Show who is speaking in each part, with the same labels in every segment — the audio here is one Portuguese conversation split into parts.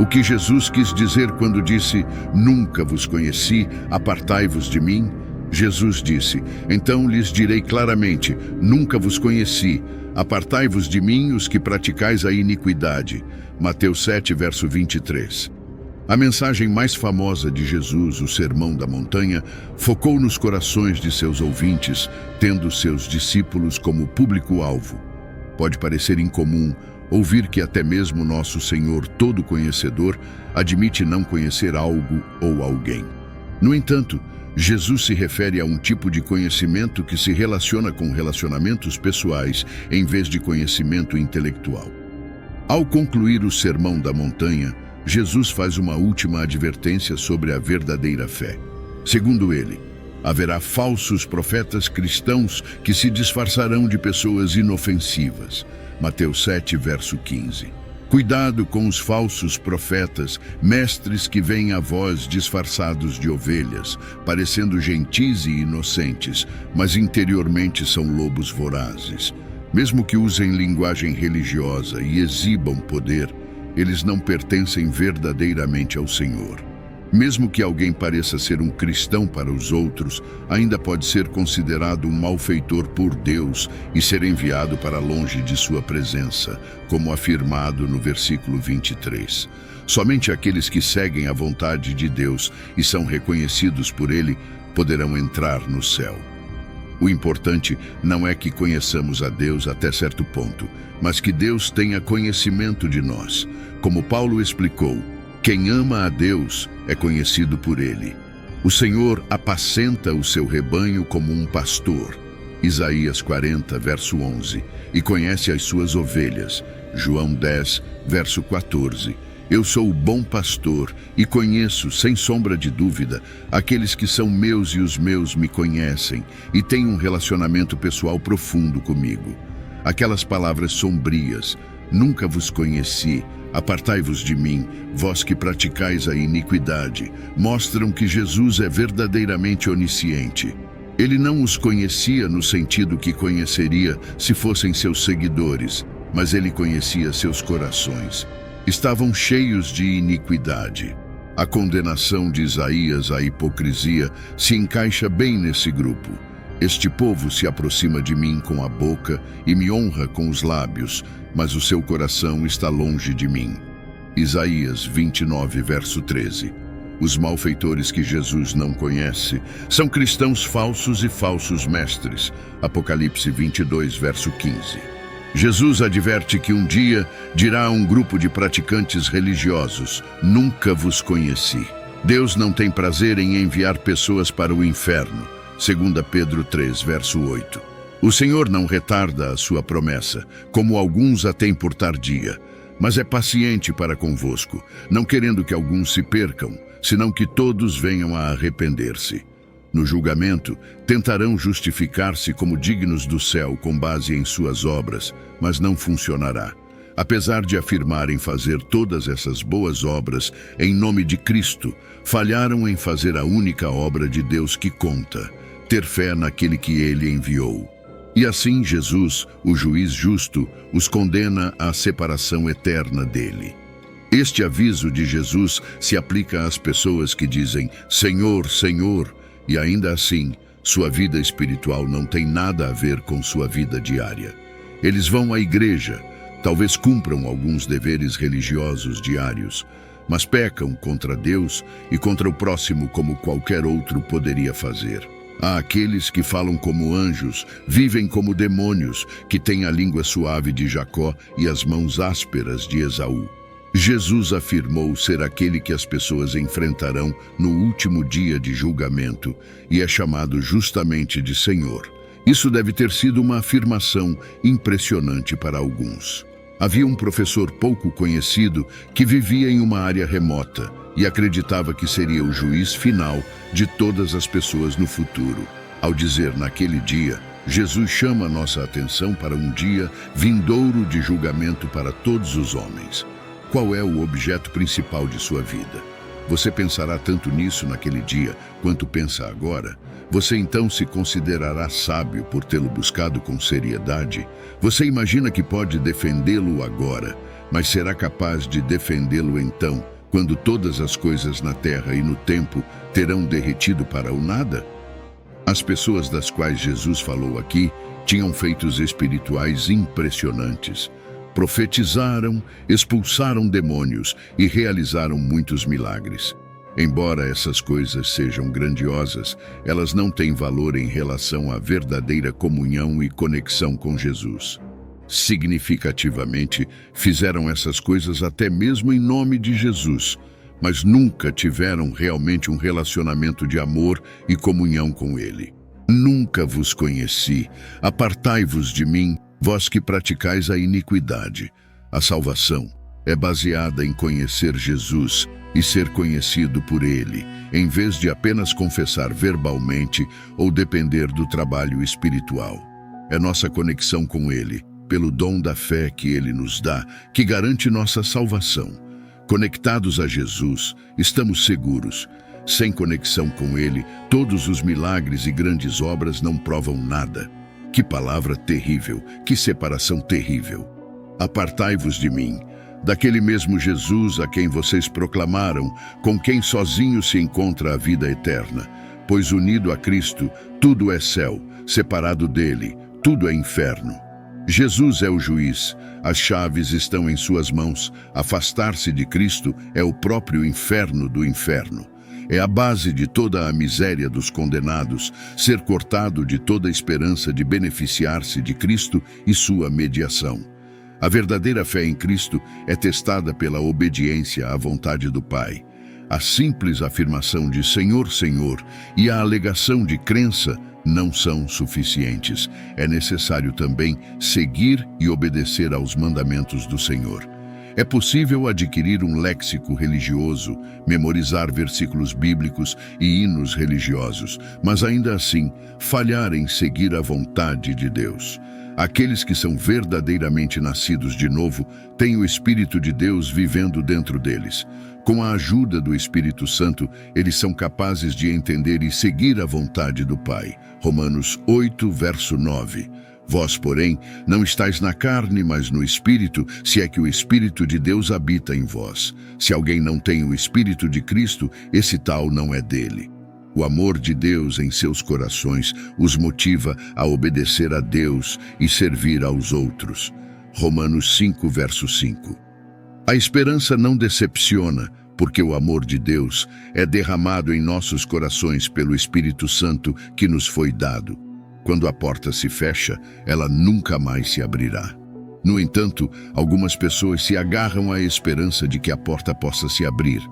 Speaker 1: O que Jesus quis dizer quando disse, nunca vos conheci, apartai-vos de mim? Jesus disse, então lhes direi claramente, nunca vos conheci, apartai-vos de mim os que praticais a iniquidade. Mateus 7, verso 23. A mensagem mais famosa de Jesus, o Sermão da Montanha, focou nos corações de seus ouvintes, tendo seus discípulos como público-alvo. Pode parecer incomum ouvir que até mesmo nosso Senhor Todo-Conhecedor admite não conhecer algo ou alguém. No entanto, Jesus se refere a um tipo de conhecimento que se relaciona com relacionamentos pessoais em vez de conhecimento intelectual. Ao concluir o Sermão da Montanha, Jesus faz uma última advertência sobre a verdadeira fé. Segundo ele, haverá falsos profetas cristãos que se disfarçarão de pessoas inofensivas. Mateus 7, verso 15. Cuidado com os falsos profetas, mestres que vêm a vós disfarçados de ovelhas, parecendo gentis e inocentes, mas interiormente são lobos vorazes. Mesmo que usem linguagem religiosa e exibam poder, eles não pertencem verdadeiramente ao Senhor. Mesmo que alguém pareça ser um cristão para os outros, ainda pode ser considerado um malfeitor por Deus e ser enviado para longe de sua presença, como afirmado no versículo 23. Somente aqueles que seguem a vontade de Deus e são reconhecidos por Ele poderão entrar no céu. O importante não é que conheçamos a Deus até certo ponto, mas que Deus tenha conhecimento de nós. Como Paulo explicou, quem ama a Deus é conhecido por Ele. O Senhor apacenta o seu rebanho como um pastor. Isaías 40, verso 11. E conhece as suas ovelhas. João 10, verso 14. Eu sou o bom pastor e conheço, sem sombra de dúvida, aqueles que são meus e os meus me conhecem e têm um relacionamento pessoal profundo comigo. Aquelas palavras sombrias, nunca vos conheci, apartai-vos de mim, vós que praticais a iniquidade, mostram que Jesus é verdadeiramente onisciente. Ele não os conhecia no sentido que conheceria se fossem seus seguidores, mas ele conhecia seus corações. Estavam cheios de iniquidade. A condenação de Isaías à hipocrisia se encaixa bem nesse grupo. Este povo se aproxima de mim com a boca e me honra com os lábios, mas o seu coração está longe de mim. Isaías 29, verso 13. Os malfeitores que Jesus não conhece são cristãos falsos e falsos mestres. Apocalipse 22, verso 15. Jesus adverte que um dia dirá a um grupo de praticantes religiosos, nunca vos conheci. Deus não tem prazer em enviar pessoas para o inferno. 2 Pedro 3, verso 8. O Senhor não retarda a sua promessa, como alguns a têm por tardia, mas é paciente para convosco, não querendo que alguns se percam, senão que todos venham a arrepender-se. No julgamento, tentarão justificar-se como dignos do céu com base em suas obras, mas não funcionará. Apesar de afirmarem fazer todas essas boas obras em nome de Cristo, falharam em fazer a única obra de Deus que conta, ter fé naquele que Ele enviou. E assim Jesus, o juiz justo, os condena à separação eterna dele. Este aviso de Jesus se aplica às pessoas que dizem Senhor, Senhor, e ainda assim, sua vida espiritual não tem nada a ver com sua vida diária. Eles vão à igreja, talvez cumpram alguns deveres religiosos diários, mas pecam contra Deus e contra o próximo como qualquer outro poderia fazer. Há aqueles que falam como anjos, vivem como demônios, que têm a língua suave de Jacó e as mãos ásperas de Esaú. Jesus afirmou ser aquele que as pessoas enfrentarão no último dia de julgamento e é chamado justamente de Senhor. Isso deve ter sido uma afirmação impressionante para alguns. Havia um professor pouco conhecido que vivia em uma área remota e acreditava que seria o juiz final de todas as pessoas no futuro. Ao dizer naquele dia, Jesus chama nossa atenção para um dia vindouro de julgamento para todos os homens. Qual é o objeto principal de sua vida? Você pensará tanto nisso naquele dia quanto pensa agora? Você então se considerará sábio por tê-lo buscado com seriedade? Você imagina que pode defendê-lo agora, Mas será capaz de defendê-lo então, quando todas as coisas na terra e no tempo terão derretido para o nada? As pessoas das quais Jesus falou aqui tinham feitos espirituais impressionantes. Profetizaram, expulsaram demônios e realizaram muitos milagres. Embora essas coisas sejam grandiosas, elas não têm valor em relação à verdadeira comunhão e conexão com Jesus. Significativamente, fizeram essas coisas até mesmo em nome de Jesus, mas nunca tiveram realmente um relacionamento de amor e comunhão com Ele. Nunca vos conheci, apartai-vos de mim, vós que praticais a iniquidade. A salvação é baseada em conhecer Jesus e ser conhecido por Ele, em vez de apenas confessar verbalmente ou depender do trabalho espiritual. É nossa conexão com Ele, pelo dom da fé que Ele nos dá, que garante nossa salvação. Conectados a Jesus, estamos seguros. Sem conexão com Ele, todos os milagres e grandes obras não provam nada. Que palavra terrível, que separação terrível. Apartai-vos de mim, daquele mesmo Jesus a quem vocês proclamaram, com quem sozinho se encontra a vida eterna. Pois unido a Cristo, tudo é céu, separado dele, tudo é inferno. Jesus é o juiz, as chaves estão em suas mãos. Afastar-se de Cristo é o próprio inferno do inferno. É a base de toda a miséria dos condenados, ser cortado de toda a esperança de beneficiar-se de Cristo e sua mediação. A verdadeira fé em Cristo é testada pela obediência à vontade do Pai. A simples afirmação de Senhor, Senhor e a alegação de crença não são suficientes. É necessário também seguir e obedecer aos mandamentos do Senhor. É possível adquirir um léxico religioso, memorizar versículos bíblicos e hinos religiosos, mas ainda assim falhar em seguir a vontade de Deus. Aqueles que são verdadeiramente nascidos de novo têm o Espírito de Deus vivendo dentro deles. Com a ajuda do Espírito Santo, eles são capazes de entender e seguir a vontade do Pai. Romanos 8, verso 9. Vós, porém, não estáis na carne, mas no Espírito, se é que o Espírito de Deus habita em vós. Se alguém não tem o Espírito de Cristo, esse tal não é dele. O amor de Deus em seus corações os motiva a obedecer a Deus e servir aos outros. Romanos 5, verso 5. A esperança não decepciona, porque o amor de Deus é derramado em nossos corações pelo Espírito Santo que nos foi dado. Quando a porta se fecha, ela nunca mais se abrirá. No entanto, algumas pessoas se agarram à esperança de que a porta possa se abrir,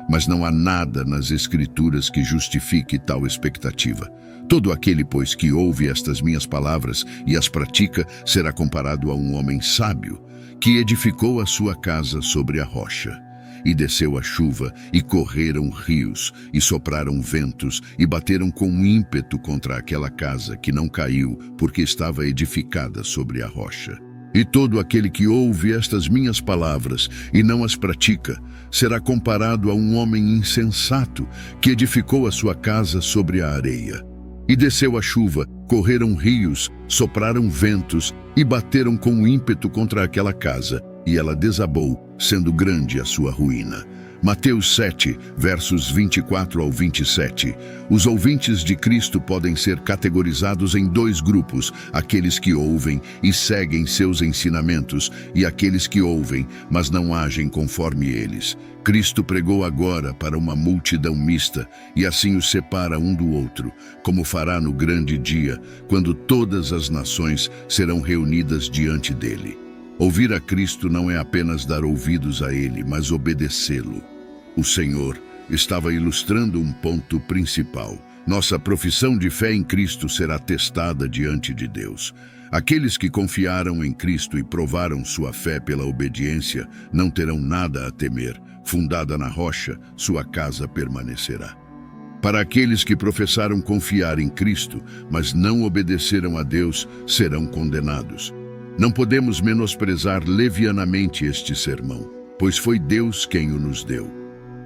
Speaker 1: mas não há nada nas Escrituras que justifique tal expectativa. Todo aquele, pois, que ouve estas minhas palavras e as pratica, será comparado a um homem sábio, que edificou a sua casa sobre a rocha. E desceu a chuva, e correram rios, e sopraram ventos, e bateram com ímpeto contra aquela casa que não caiu, porque estava edificada sobre a rocha. E todo aquele que ouve estas minhas palavras e não as pratica, será comparado a um homem insensato, que edificou a sua casa sobre a areia. E desceu a chuva, correram rios, sopraram ventos, e bateram com ímpeto contra aquela casa, e ela desabou, sendo grande a sua ruína. Mateus 7, versos 24 ao 27. Os ouvintes de Cristo podem ser categorizados em dois grupos: aqueles que ouvem e seguem seus ensinamentos, e aqueles que ouvem, mas não agem conforme eles. Cristo pregou agora para uma multidão mista, e assim os separa um do outro, como fará no grande dia, quando todas as nações serão reunidas diante dele. Ouvir a Cristo não é apenas dar ouvidos a Ele, mas obedecê-lo. O Senhor estava ilustrando um ponto principal. Nossa profissão de fé em Cristo será testada diante de Deus. Aqueles que confiaram em Cristo e provaram sua fé pela obediência não terão nada a temer. Fundada na rocha, sua casa permanecerá. Para aqueles que professaram confiar em Cristo, mas não obedeceram a Deus, serão condenados. Não podemos menosprezar levianamente este sermão, pois foi Deus quem o nos deu.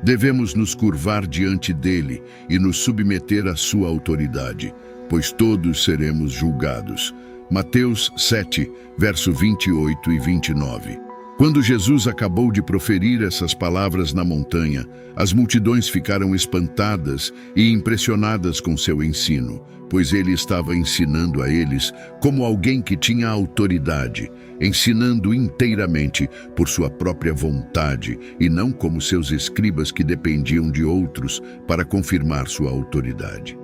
Speaker 1: Devemos nos curvar diante dele e nos submeter à sua autoridade, pois todos seremos julgados. Mateus 7, verso 28 e 29. Quando Jesus acabou de proferir essas palavras na montanha, as multidões ficaram espantadas e impressionadas com seu ensino, pois ele estava ensinando a eles como alguém que tinha autoridade, ensinando inteiramente por sua própria vontade e não como seus escribas que dependiam de outros para confirmar sua autoridade.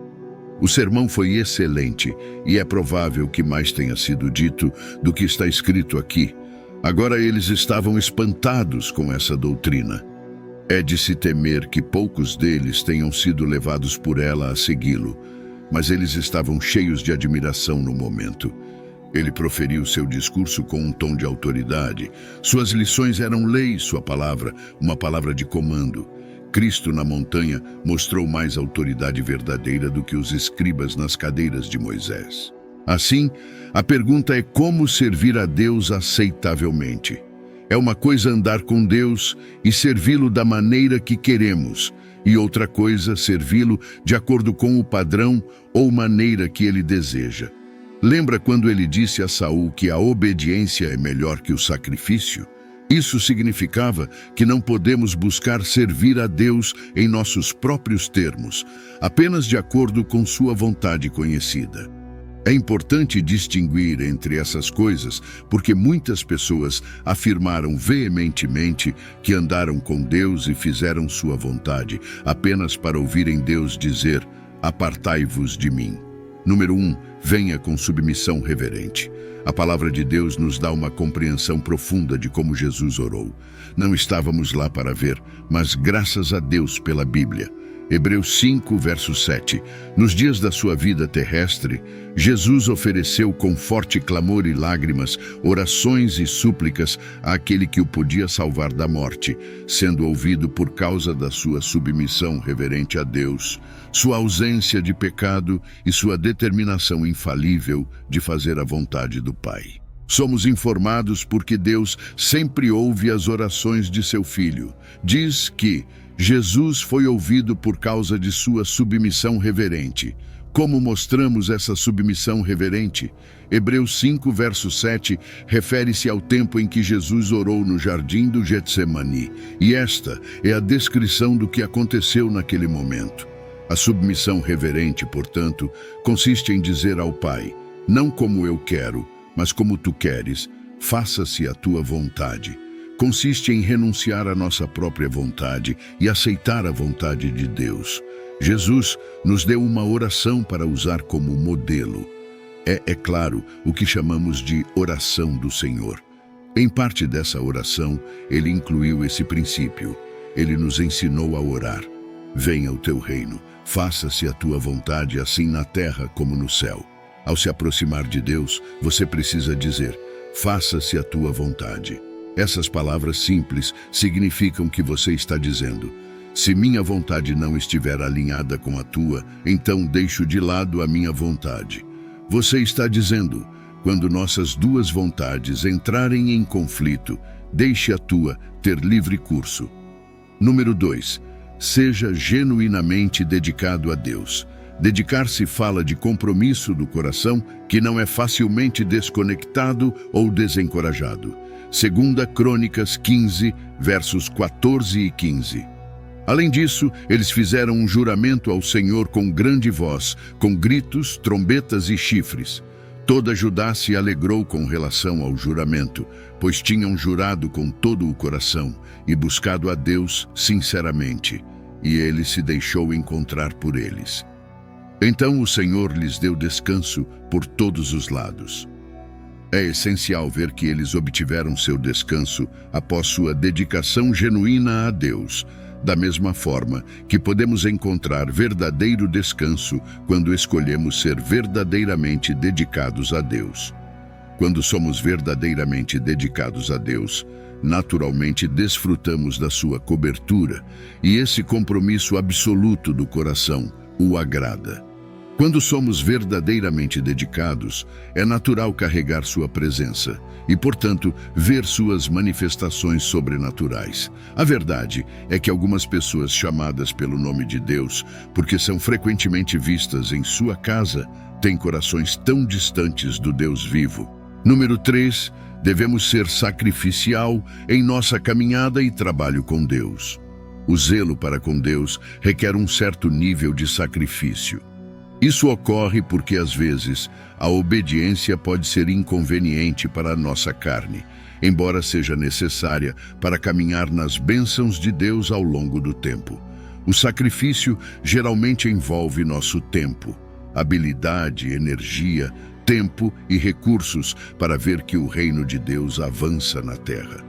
Speaker 1: O sermão foi excelente e é provável que mais tenha sido dito do que está escrito aqui. Agora eles estavam espantados com essa doutrina. É de se temer que poucos deles tenham sido levados por ela a segui-lo, mas eles estavam cheios de admiração no momento. Ele proferiu seu discurso com um tom de autoridade. Suas lições eram lei, sua palavra, uma palavra de comando. Cristo na montanha mostrou mais autoridade verdadeira do que os escribas nas cadeiras de Moisés. Assim, a pergunta é como servir a Deus aceitavelmente. É uma coisa andar com Deus e servi-lo da maneira que queremos, e outra coisa servi-lo de acordo com o padrão ou maneira que ele deseja. Lembra quando ele disse a Saul que a obediência é melhor que o sacrifício? Isso significava que não podemos buscar servir a Deus em nossos próprios termos, apenas de acordo com sua vontade conhecida. É importante distinguir entre essas coisas, porque muitas pessoas afirmaram veementemente que andaram com Deus e fizeram sua vontade, apenas para ouvirem Deus dizer: "Apartai-vos de mim". Número 1. Venha com submissão reverente. A palavra de Deus nos dá uma compreensão profunda de como Jesus orou. Não estávamos lá para ver, mas graças a Deus pela Bíblia. Hebreus 5, verso 7. Nos dias da sua vida terrestre, Jesus ofereceu com forte clamor e lágrimas, orações e súplicas àquele que o podia salvar da morte, sendo ouvido por causa da sua submissão reverente a Deus, sua ausência de pecado e sua determinação infalível de fazer a vontade do Pai. Somos informados porque Deus sempre ouve as orações de seu Filho. Diz que Jesus foi ouvido por causa de sua submissão reverente. Como mostramos essa submissão reverente? Hebreus 5, verso 7, refere-se ao tempo em que Jesus orou no jardim do Getsemani, e esta é a descrição do que aconteceu naquele momento. A submissão reverente, portanto, consiste em dizer ao Pai: "Não como eu quero, mas como tu queres, faça-se a tua vontade". Consiste em renunciar à nossa própria vontade e aceitar a vontade de Deus. Jesus nos deu uma oração para usar como modelo. É claro, o que chamamos de oração do Senhor. Em parte dessa oração, ele incluiu esse princípio. Ele nos ensinou a orar: "Venha o teu reino, faça-se a tua vontade assim na terra como no céu". Ao se aproximar de Deus, você precisa dizer: "Faça-se a tua vontade". Essas palavras simples significam que você está dizendo: "Se minha vontade não estiver alinhada com a tua, então deixo de lado a minha vontade". Você está dizendo: quando nossas duas vontades entrarem em conflito, deixe a tua ter livre curso. Número 2. Seja genuinamente dedicado a Deus. Dedicar-se fala de compromisso do coração que não é facilmente desconectado ou desencorajado. 2 Crônicas 15, versos 14 e 15. Além disso, eles fizeram um juramento ao Senhor com grande voz, com gritos, trombetas e chifres. Toda Judá se alegrou com relação ao juramento, pois tinham jurado com todo o coração e buscado a Deus sinceramente, e ele se deixou encontrar por eles. Então o Senhor lhes deu descanso por todos os lados. É essencial ver que eles obtiveram seu descanso após sua dedicação genuína a Deus, da mesma forma que podemos encontrar verdadeiro descanso quando escolhemos ser verdadeiramente dedicados a Deus. Quando somos verdadeiramente dedicados a Deus, naturalmente desfrutamos da sua cobertura, e esse compromisso absoluto do coração o agrada. Quando somos verdadeiramente dedicados, é natural carregar sua presença e, portanto, ver suas manifestações sobrenaturais. A verdade é que algumas pessoas chamadas pelo nome de Deus, porque são frequentemente vistas em sua casa, têm corações tão distantes do Deus vivo. Número 3. Devemos ser sacrificial em nossa caminhada e trabalho com Deus. O zelo para com Deus requer um certo nível de sacrifício. Isso ocorre porque, às vezes, a obediência pode ser inconveniente para a nossa carne, embora seja necessária para caminhar nas bênçãos de Deus ao longo do tempo. O sacrifício geralmente envolve nosso tempo, habilidade, energia, tempo e recursos para ver que o reino de Deus avança na terra.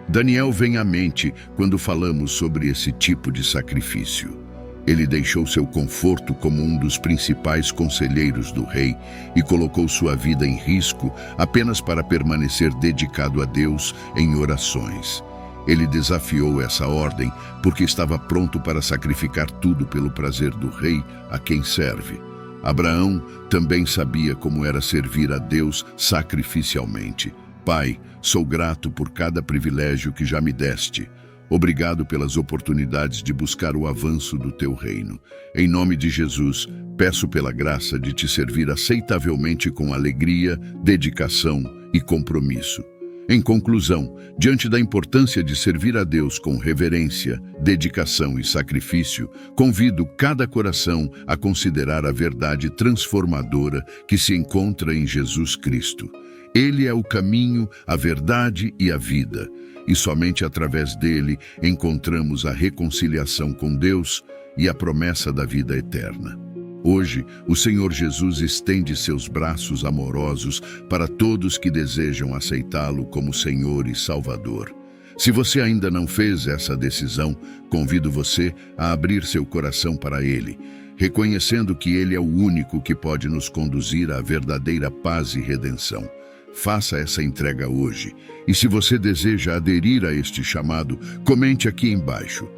Speaker 1: Daniel vem à mente quando falamos sobre esse tipo de sacrifício. Ele deixou seu conforto como um dos principais conselheiros do rei e colocou sua vida em risco apenas para permanecer dedicado a Deus em orações. Ele desafiou essa ordem porque estava pronto para sacrificar tudo pelo prazer do rei a quem serve. Abraão também sabia como era servir a Deus sacrificialmente. Pai, sou grato por cada privilégio que já me deste. Obrigado pelas oportunidades de buscar o avanço do teu reino. Em nome de Jesus, peço pela graça de te servir aceitavelmente com alegria, dedicação e compromisso. Em conclusão, diante da importância de servir a Deus com reverência, dedicação e sacrifício, convido cada coração a considerar a verdade transformadora que se encontra em Jesus Cristo. Ele é o caminho, a verdade e a vida, e somente através dele encontramos a reconciliação com Deus e a promessa da vida eterna. Hoje, o Senhor Jesus estende seus braços amorosos para todos que desejam aceitá-lo como Senhor e Salvador. Se você ainda não fez essa decisão, convido você a abrir seu coração para Ele, reconhecendo que Ele é o único que pode nos conduzir à verdadeira paz e redenção. Faça essa entrega hoje. E se você deseja aderir a este chamado, comente aqui embaixo.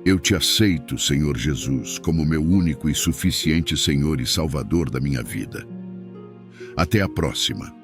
Speaker 1: Eu te aceito, Senhor Jesus, como meu único e suficiente Senhor e Salvador da minha vida. Até a próxima.